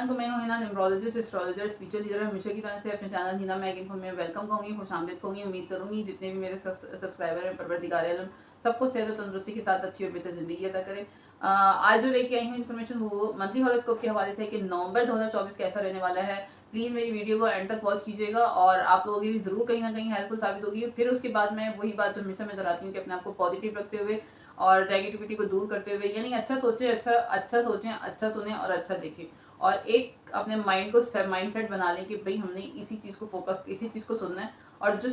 Everyone, तो मैं हूं Hina, numerologist, astrologer, spiritual leader. हमेशा की तरह से अपने चैनल हिना मैग इन्फो में वेलकम कहूँगी, खुशामदीद कहूँगी। उम्मीद करूँगी जितने भी मेरे सब्सक्राइबर हैं, परवरदिगार आलम सबको सेहत और तंदुरुस्ती के साथ अच्छी और बेहतर ज़िंदगी अदा करें। आज जो लेके आई हूँ इन्फॉर्मेशन वो मंथली हॉरोस्कोप के हवाले से है कि नवंबर 2024 कैसा रहने वाला है। प्लीज़ मेरी वीडियो को एंड तक वॉच कीजिएगा और आप लोगों के लिए ज़रूर कहीं ना कहीं हेल्पफुल साबित होगी। फिर उसके बाद मैं वही बात जो हमेशा मैं दोहराती हूँ कि अपने आप को पॉजिटिव रखते हुए और नेगेटिविटी को दूर करते हुए, यानी अच्छा सोचें, अच्छा सोचें, अच्छा सुने और अच्छा देखें। और एक अपने माइंड को माइंड सेट बना लें कि भाई हमने इसी चीज़ को फोकस, इसी चीज़ को सुनना है। और जो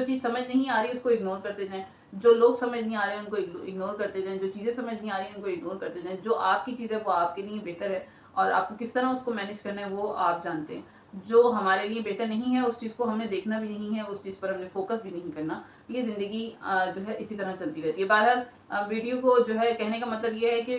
चीज़ समझ नहीं आ रही उसको इग्नोर करते जाएं। जो लोग समझ नहीं आ रहे हैं उनको इग्नोर करते जाएं। जो चीज़ें समझ नहीं आ रही हैं उनको इग्नोर करते जाएं। जो आपकी चीज़ है वो आपके लिए बेहतर है और आपको किस तरह उसको मैनेज करना है वो आप जानते हैं। जो हमारे लिए बेहतर नहीं है उस चीज़ को हमने देखना भी नहीं है, उस चीज़ पर हमने फोकस भी नहीं करना। ये ज़िंदगी जो है इसी तरह चलती रहती है। बहरहाल वीडियो को जो है कहने का मतलब ये है कि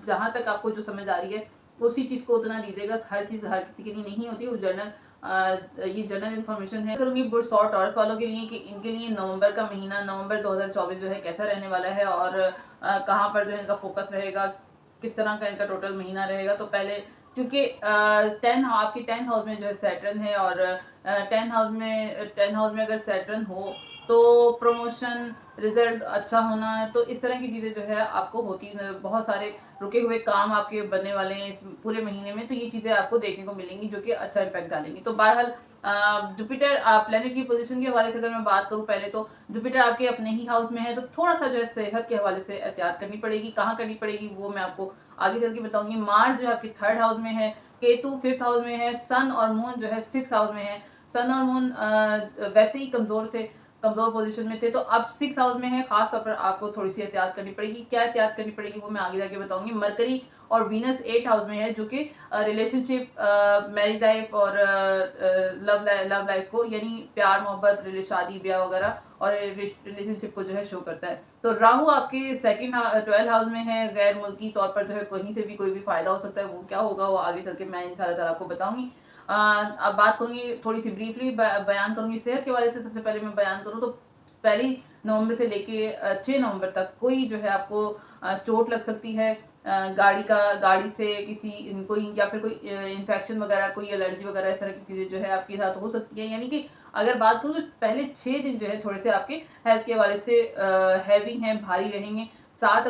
जहाँ तक आपको जो समझ आ रही है उसी चीज़ को उतना दीजिएगा। हर चीज़ हर किसी के लिए नहीं होती। वो ये जनरल इन्फॉर्मेशन है। करूँगी बुढ़ 100 टॉर्स वालों के लिए कि इनके लिए नवंबर का महीना, नवंबर 2024 जो है कैसा रहने वाला है और कहाँ पर जो है इनका फोकस रहेगा, किस तरह का इनका टोटल महीना रहेगा। तो पहले क्योंकि आपकी 10th हाउस में जो है सैटर्न है और 10th हाउस में अगर सैटर्न हो तो प्रमोशन, रिजल्ट अच्छा होना, तो इस तरह की चीज़ें जो है आपको होती, बहुत सारे रुके हुए काम आपके बनने वाले हैं इस पूरे महीने में। तो ये चीज़ें आपको देखने को मिलेंगी जो कि अच्छा इम्पैक्ट डालेंगी। तो बहरहाल जुपिटर प्लेनेट की पोजीशन के हवाले से अगर मैं बात करूँ, पहले तो जुपिटर आपके अपने ही हाउस में है, तो थोड़ा सा जो है सेहत के हवाले से एहतियात करनी पड़ेगी। कहाँ करनी पड़ेगी वो मैं आपको आगे चल के बताऊंगी। मार्स जो है आपकी 3rd हाउस में है, केतु 5th हाउस में है, सन और मून जो है 6th हाउस में है। सन और मून वैसे ही कमजोर पोजीशन में थे, तो अब 6 हाउस में है। खास तौर पर आपको थोड़ी सी एहतियात करनी पड़ेगी। क्या एहतियात करनी पड़ेगी वो मैं आगे जाके बताऊंगी। मरकरी और वीनस 8 हाउस में है, जो कि रिलेशनशिप, मैरिज लाइफ और लव लाइफ को, यानी प्यार मोहब्बत, शादी ब्याह वगैरह और रिलेशनशिप को जो है शो करता है। तो राहु आपके 12th हाउस में है। गैर मुल्की तौर पर जो है कहीं से भी कोई भी फायदा हो सकता है। वो क्या होगा वो आगे चल के मैं इंशाल्लाह ताला आपको बताऊंगी। अब बात करूंगी, थोड़ी सी ब्रीफली बयान करूंगी सेहत के हवाले से। सबसे पहले मैं बयान करूं तो 1 नवंबर से लेके 6 नवंबर तक कोई जो है आपको चोट लग सकती है। गाड़ी से किसी कोई, या फिर कोई इन्फेक्शन वगैरह, कोई एलर्जी वगैरह, इस तरह की चीज़ें जो है आपके साथ हो सकती है। यानी कि अगर बात करूँ तो पहले 6 दिन जो है थोड़े से आपके हेल्थ के हवाले से हैवी हैं, भारी रहेंगे। 7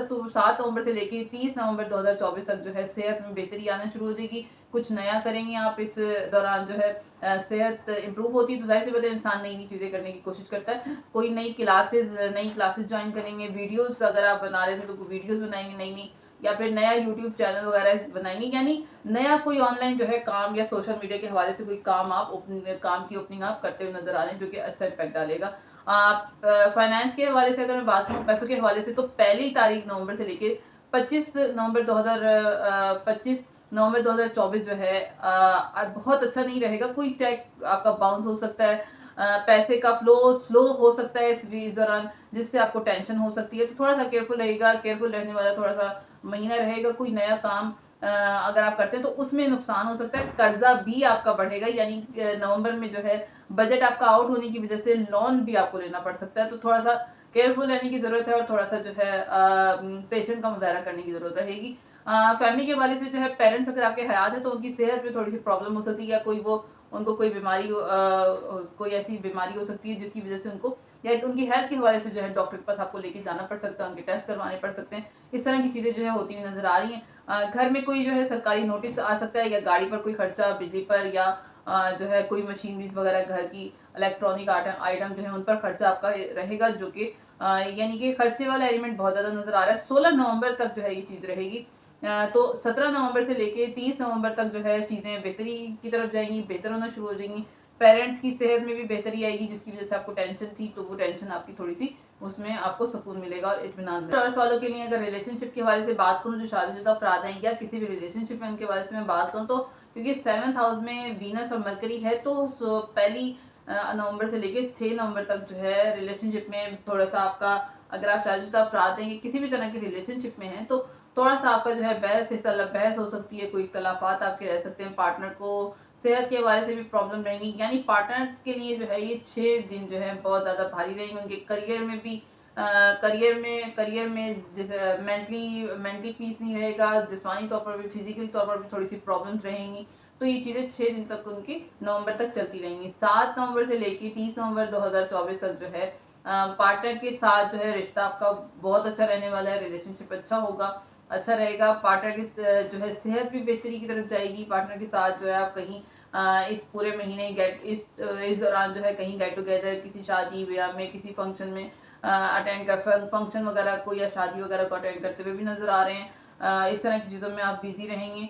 नवंबर से लेके 30 नवंबर 2024 तक जो है सेहत में बेहतरी आना शुरू हो जाएगी। कुछ नया करेंगे आप इस दौरान, जो है सेहत इंप्रूव होती है तो जाहिर सी बात है इंसान नई नई चीज़ें करने की कोशिश करता है। कोई नई क्लासेस ज्वाइन करेंगे, वीडियोस अगर आप बना रहे थे तो वीडियोस बनाएंगे नई नई, या फिर नया यूट्यूब चैनल वगैरह बनाएंगे। यानी नया कोई ऑनलाइन जो है काम या सोशल मीडिया के हवाले से कोई काम की ओपनिंग आप करते हुए नजर आ रहे हैं, जो कि अच्छा इम्पैक्ट डालेगा। आप फाइनेंस के हवाले से अगर मैं बात करूँ, पैसों के हवाले से, तो 1 तारीख नवंबर से लेके 25 नवंबर 2024 जो है बहुत अच्छा नहीं रहेगा। कोई चेक आपका बाउंस हो सकता है, पैसे का फ्लो स्लो हो सकता है इस दौरान, जिससे आपको टेंशन हो सकती है। तो थोड़ा सा केयरफुल रहेगा, केयरफुल रहने वाला थोड़ा सा महीना रहेगा। कोई नया काम अगर आप करते हैं तो उसमें नुकसान हो सकता है। कर्जा भी आपका बढ़ेगा, यानी नवंबर में जो है बजट आपका आउट होने की वजह से लोन भी आपको लेना पड़ सकता है। तो थोड़ा सा केयरफुल रहने की ज़रूरत है और थोड़ा सा जो है पेशेंस का मुजाहरा करने की ज़रूरत रहेगी। फैमिली के हवाले से जो है पेरेंट्स अगर आपके हयात है तो उनकी सेहत में थोड़ी सी प्रॉब्लम हो सकती है, या उनको कोई बीमारी कोई ऐसी बीमारी हो सकती है जिसकी वजह से उनको, या उनकी हेल्थ के हवाले से जो है डॉक्टर के पास आपको लेके जाना पड़ सकता है, उनके टेस्ट करवाने पड़ सकते हैं। इस तरह की चीज़ें जो है होती हुई नजर आ रही हैं। घर में कोई जो है सरकारी नोटिस आ सकता है, या गाड़ी पर कोई खर्चा, बिजली पर, या जो है कोई मशीनरीज वगैरह, घर की इलेक्ट्रॉनिक आइटम जो है उन पर खर्चा आपका रहेगा, जो कि यानी कि खर्चे वाला एलिमेंट बहुत ज़्यादा नजर आ रहा है। 16 नवंबर तक जो है ये चीज़ रहेगी। तो 17 नवंबर से लेके 30 नवंबर तक जो है चीज़ें बेहतरी की तरफ जाएंगी, बेहतर होना शुरू हो जाएंगी। पेरेंट्स की सेहत में भी बेहतरी आएगी, जिसकी वजह से आपको टेंशन थी तो वो टेंशन आपकी थोड़ी सी, उसमें आपको सुकून मिलेगा और इत्मीनान मिलेगा। टॉरस वालों के लिए अगर रिलेशनशिप के हवाले से बात करूँ, जो शादीशुदा अफराद हैं या किसी भी रिलेशनशिप में, उनके हवाले से मैं बात करूँ तो क्योंकि 7th हाउस में वीनस और मरकरी है, तो 1 नवंबर से लेके 6 नवंबर तक जो है रिलेशनशिप में थोड़ा सा आपका, अगर आप शादीशुदा अफराद हैं, किसी भी तरह की रिलेशनशिप में हैं, तो थोड़ा सा आपका जो है बहस हो सकती है, कोई इख्तलाफात आपके रह सकते हैं। पार्टनर को सेहत के हवाले से भी प्रॉब्लम रहेंगी, यानी पार्टनर के लिए जो है ये 6 दिन जो है बहुत ज़्यादा भारी रहेंगे। उनके करियर में भी करियर में जैसे मेंटली पीस नहीं रहेगा, जिस्मानी तौर पर भी फिजिकली तौर पर भी थोड़ी सी प्रॉब्लम्स रहेंगी। तो ये चीज़ें 6 दिन तक उनकी नवंबर तक चलती रहेंगी। 7 नवंबर से लेके 30 नवंबर 2024 तक जो है पार्टनर के साथ जो है रिश्ता आपका बहुत अच्छा रहने वाला है, रिलेशनशिप अच्छा होगा, अच्छा रहेगा। पार्टनर की जो है सेहत भी बेहतरी की तरफ जाएगी। पार्टनर के साथ जो है आप कहीं इस पूरे महीने इस दौरान जो है कहीं गेट टुगेदर, किसी शादी ब्याह में, किसी फंक्शन में अटेंड कर फंक्शन वगैरह को या शादी वगैरह को अटेंड करते हुए भी नजर आ रहे हैं। इस तरह की चीज़ों में आप बिजी रहेंगे।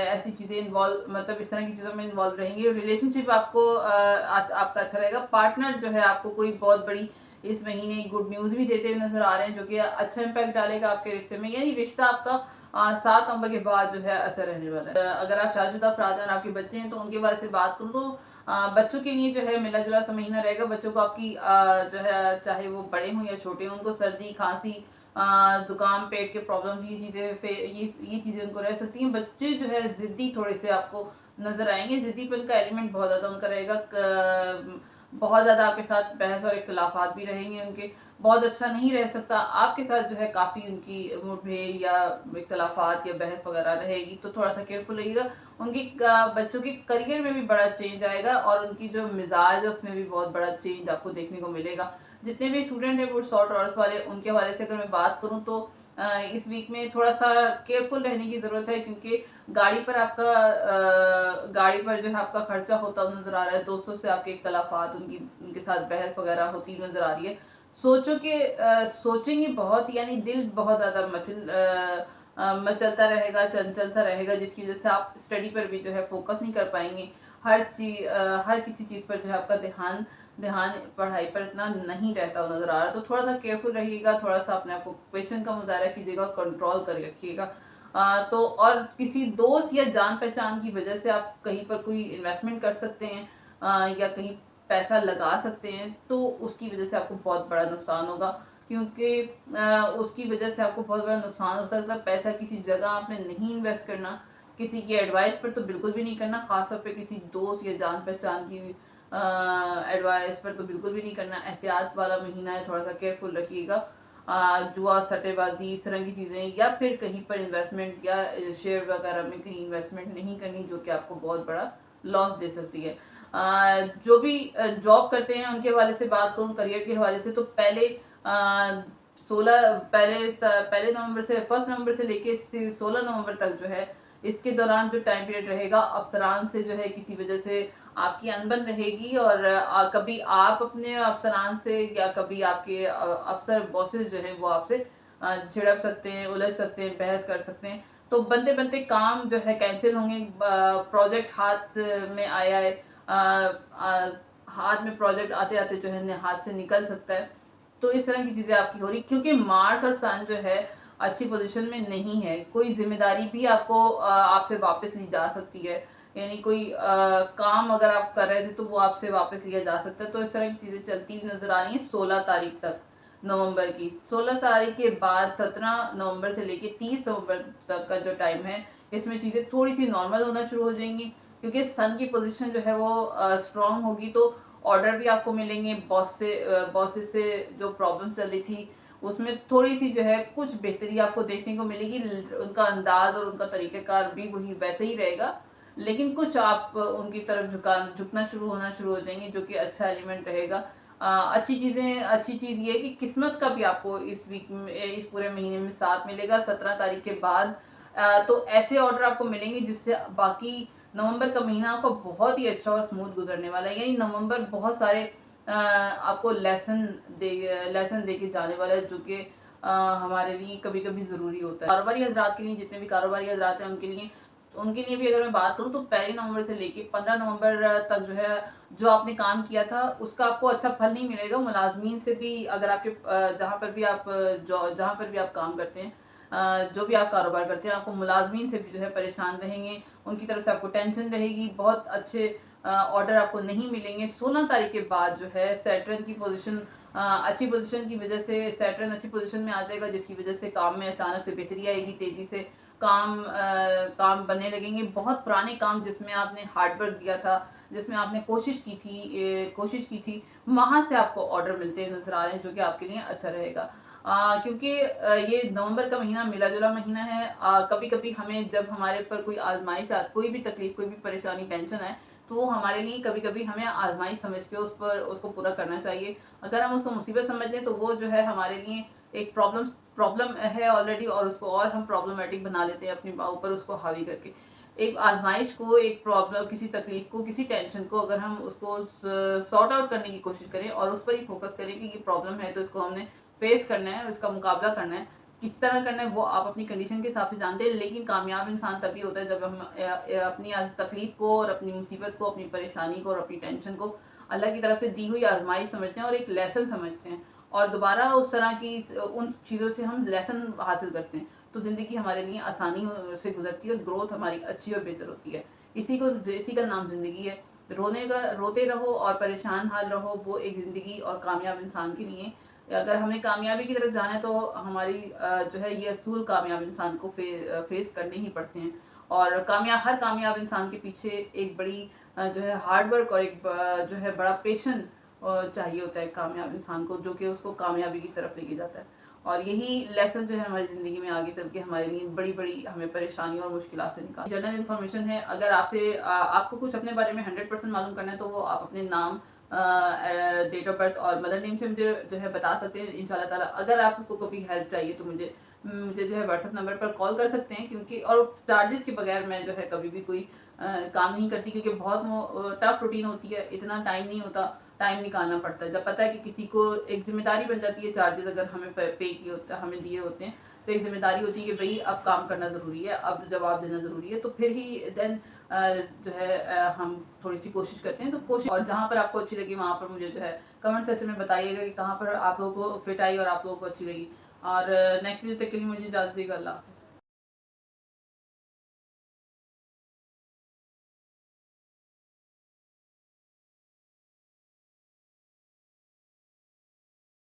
ऐसी चीज़ें इन्वॉल्व मतलब इस तरह की चीज़ों में इन्वॉल्व रहेंगे। रिलेशनशिप आपको आपका अच्छा रहेगा। पार्टनर जो है आपको कोई बहुत बड़ी इस महीने गुड न्यूज़ भी देते हुए नजर आ रहे हैं, जो कि अच्छा इम्पैक्ट डालेगा आपके रिश्ते में। यानी रिश्ता आपका 7 नवंबर के बाद जो है अच्छा रहने वाला है। अगर आप शादीशुदा अफराद हैं और आपके बच्चे हैं तो उनके बारे से बात करूँ तो बच्चों के लिए जो है मिला जुला सा महीना रहेगा। बच्चों को आपकी जो है चाहे वो बड़े हों या छोटे हों, उनको सर्दी खांसी जुकाम पेट के प्रॉब्लम ये चीज़ें उनको रह सकती हैं। बच्चे जो है ज़िद्दी थोड़े से आपको नज़र आएंगे। ज़िद्दीपन का एलिमेंट बहुत ज़्यादा उनका रहेगा। बहुत ज़्यादा आपके साथ बहस और इख्तलाफात भी रहेंगे उनके। बहुत अच्छा नहीं रह सकता आपके साथ जो है, काफ़ी उनकी मुठभेड़ या इख्तलाफात या बहस वगैरह रहेगी, तो थोड़ा सा केयरफुल रहिएगा। उनकी बच्चों के करियर में भी बड़ा चेंज आएगा और उनकी जो मिजाज है उसमें भी बहुत बड़ा चेंज आपको देखने को मिलेगा। जितने भी स्टूडेंट हैं वो शॉर्ट टॉरस वाले, उनके हवाले से अगर मैं बात करूँ तो इस वीक में थोड़ा सा केयरफुल रहने की ज़रूरत है, क्योंकि गाड़ी पर जो है आपका खर्चा होता हुआ नज़र आ रहा है। दोस्तों से आपके इख्तलाफात, उनके साथ बहस वगैरह होती नज़र आ रही है। सोचेंगे बहुत, यानी दिल बहुत ज़्यादा मचलता रहेगा, चंचल सा रहेगा, जिसकी वजह से आप स्टडी पर भी जो है फोकस नहीं कर पाएंगे। हर किसी चीज़ पर जो है आपका ध्यान ध्यान पढ़ाई पर इतना नहीं रहता हुआ नज़र आ रहा। तो थोड़ा सा केयरफुल रहिएगा, थोड़ा सा अपने आप को पेशेंस का मुजाहरा कीजिएगा, कंट्रोल कर रखिएगा। तो और किसी दोस्त या जान पहचान की वजह से आप कहीं पर कोई इन्वेस्टमेंट कर सकते हैं या कहीं पैसा लगा सकते हैं, तो उसकी वजह से आपको बहुत बड़ा नुकसान होगा। क्योंकि उसकी वजह से आपको बहुत बड़ा नुकसान हो सकता है। पैसा किसी जगह आपने नहीं इन्वेस्ट करना, किसी की एडवाइस पर तो बिल्कुल भी नहीं करना, खासतौर पे किसी दोस्त या जान पहचान की एडवाइस पर तो बिल्कुल भी नहीं करना। एहतियात वाला महीना है, थोड़ा सा केयरफुल रखिएगा। जुआ सट्टेबाजी इस तरह की चीज़ें, या फिर कहीं पर इन्वेस्टमेंट या शेयर वगैरह में कहीं इन्वेस्टमेंट नहीं करनी, जो कि आपको बहुत बड़ा लॉस दे सकती है। जो भी जॉब करते हैं उनके हवाले से बात करूँ, करियर के हवाले से, तो पहले नवंबर से 1 नवंबर से लेके 16 नवंबर तक जो है, इसके दौरान जो टाइम पीरियड रहेगा, अफसरान से जो है किसी वजह से आपकी अनबन रहेगी और कभी आप अपने अफसरान से या कभी आपके अफसर बॉसेस जो हैं वो आपसे झिड़प सकते हैं, उलझ सकते हैं, बहस कर सकते हैं। तो बनते बनते काम जो है कैंसिल होंगे। प्रोजेक्ट हाथ में आया है, हाथ में प्रोजेक्ट आते आते जो है हाथ से निकल सकता है। तो इस तरह की चीज़ें आपकी हो रही, क्योंकि मार्स और सन जो है अच्छी पोजीशन में नहीं है। कोई जिम्मेदारी भी आपको आपसे वापस ली जा सकती है। यानी कोई काम अगर आप कर रहे थे तो वो आपसे वापस लिया जा सकता है। तो इस तरह की चीज़ें चलती हुई नजर आ रही हैं 16 तारीख तक नवंबर की। 16 तारीख के बाद 17 नवंबर से लेके 30 नवंबर तक का जो टाइम है, इसमें चीज़ें थोड़ी सी नॉर्मल होना शुरू हो जाएंगी, क्योंकि सन की पोजीशन जो है वो स्ट्रांग होगी। तो ऑर्डर भी आपको मिलेंगे। बॉसेस से जो प्रॉब्लम चल रही थी उसमें थोड़ी सी जो है कुछ बेहतरी आपको देखने को मिलेगी। उनका अंदाज और उनका तरीक़ेकार भी वही वैसे ही रहेगा, लेकिन कुछ आप उनकी तरफ झुकना होना शुरू हो जाएंगे, जो कि अच्छा एलिमेंट रहेगा। अच्छी चीज़ ये है कि किस्मत का भी आपको इस वीक में, इस पूरे महीने में साथ मिलेगा। 17 तारीख के बाद तो ऐसे ऑर्डर आपको मिलेंगे जिससे बाकी नवंबर का महीना आपका बहुत ही अच्छा और स्मूथ गुजरने वाला है। यानी नवंबर बहुत सारे आपको लेसन दे के जाने वाला है, जो कि हमारे लिए कभी कभी ज़रूरी होता है। कारोबारी हजरात के लिए, जितने भी कारोबारी हजरात हैं उनके लिए भी अगर मैं बात करूँ तो 1 नवंबर से लेके 15 नवंबर तक जो है, जो आपने काम किया था उसका आपको अच्छा फल नहीं मिलेगा। मुलाजमीन से भी, अगर आपके जहाँ पर भी आप काम करते हैं, जो भी आप कारोबार करते हैं, आपको मुलाजमीन से भी जो है परेशान रहेंगे। उनकी तरफ से आपको टेंशन रहेगी, बहुत अच्छे ऑर्डर आपको नहीं मिलेंगे। 16 तारीख के बाद जो है सैटर्न की पोजीशन, अच्छी पोजीशन की वजह से सैटर्न अच्छी पोजीशन में आ जाएगा, जिसकी वजह से काम में अचानक से बेहतरी आएगी। तेजी से काम बनने लगेंगे। बहुत पुराने काम जिसमें आपने हार्डवर्क दिया था जिसमें आपने कोशिश की थी, वहाँ से आपको ऑर्डर मिलते नज़र आ रहे हैं, जो कि आपके लिए अच्छा रहेगा। क्योंकि ये नवंबर का महीना मिला-जुला महीना है। कभी-कभी हमें जब हमारे ऊपर कोई आज़माइश कोई भी तकलीफ़, कोई भी परेशानी, टेंशन आए, तो वो हमारे लिए कभी-कभी हमें आज़माइश समझ के उसको पूरा करना चाहिए। अगर हम उसको मुसीबत समझ लें, तो वो जो है हमारे लिए एक प्रॉब्लम है ऑलरेडी, और उसको और हम प्रॉब्लमैटिक बना लेते हैं अपने ऊपर, उसको हावी करके। एक आज़माइश को, एक प्रॉब्लम, किसी तकलीफ़ को, किसी टेंशन को अगर हम उसको सॉर्ट आउट करने की कोशिश करें और उस पर ही फ़ोकस करें कि ये प्रॉब्लम है, तो इसको हमने फेस करना है, इसका मुकाबला करना है। किस तरह करना है वो आप अपनी कंडीशन के हिसाब से जानते हैं, लेकिन कामयाब इंसान तभी होता है जब हम अपनी तकलीफ़ को और अपनी मुसीबत को, अपनी परेशानी को और अपनी टेंशन को अल्लाह की तरफ से दी हुई आज़माइश समझते हैं और एक लेसन समझते हैं, और दोबारा उस तरह की उन चीज़ों से हम लेसन हासिल करते हैं। तो ज़िंदगी हमारे लिए आसानी से गुजरती है और ग्रोथ हमारी अच्छी और बेहतर होती है। इसी का नाम ज़िंदगी है। रोते रहो और परेशान हाल रहो, वो एक ज़िंदगी और कामयाब इंसान के लिए। अगर हमें कामयाबी की तरफ जाना है, तो हमारी जो है ये असूल कामयाब इंसान को फेस करने ही पड़ते हैं। और हर कामयाब इंसान के पीछे एक बड़ी जो है हार्ड वर्क और एक जो है बड़ा पेशेंस चाहिए होता है कामयाब इंसान को, जो कि उसको कामयाबी की तरफ लेके जाता है। और यही लेसन जो है हमारी ज़िंदगी में आगे चल के हमारे लिए बड़ी-बड़ी हमें परेशानियों और मुश्किलात से निकाल। जनरल इन्फॉर्मेशन है, अगर आपको कुछ अपने बारे में 100% मालूम करना है, तो वो आप अपने नाम, डेट ऑफ बर्थ और मदर नेम से मुझे जो है बता सकते हैं इंशाल्लाह ताला। अगर आपको कभी हेल्प चाहिए, तो मुझे जो है व्हाट्सएप नंबर पर कॉल कर सकते हैं, क्योंकि और चार्जेस के बगैर मैं जो है कभी भी कोई काम नहीं करती, क्योंकि बहुत टफ रूटीन होती है, इतना टाइम नहीं होता, टाइम निकालना पड़ता है। जब पता है कि किसी को एक ज़िम्मेदारी बन जाती है, चार्जेस अगर हमें पे किए होते हैं, हमें दिए होते हैं, तो एक ज़िम्मेदारी होती है कि भई अब काम करना ज़रूरी है, अब जवाब देना ज़रूरी है, तो फिर ही देन जो है हम थोड़ी-सी कोशिश करते हैं। तो कोशिश, और जहाँ पर आपको अच्छी लगी वहाँ पर मुझे जो है कमेंट सेक्शन में बताइएगा कि कहाँ पर आप लोगों को फिट आई और आप लोगों को अच्छी लगी। और नेक्स्ट वीडियो तक के लिए मुझे इजाज़त दीजिएगा। अल्लाह हाफ़िज़।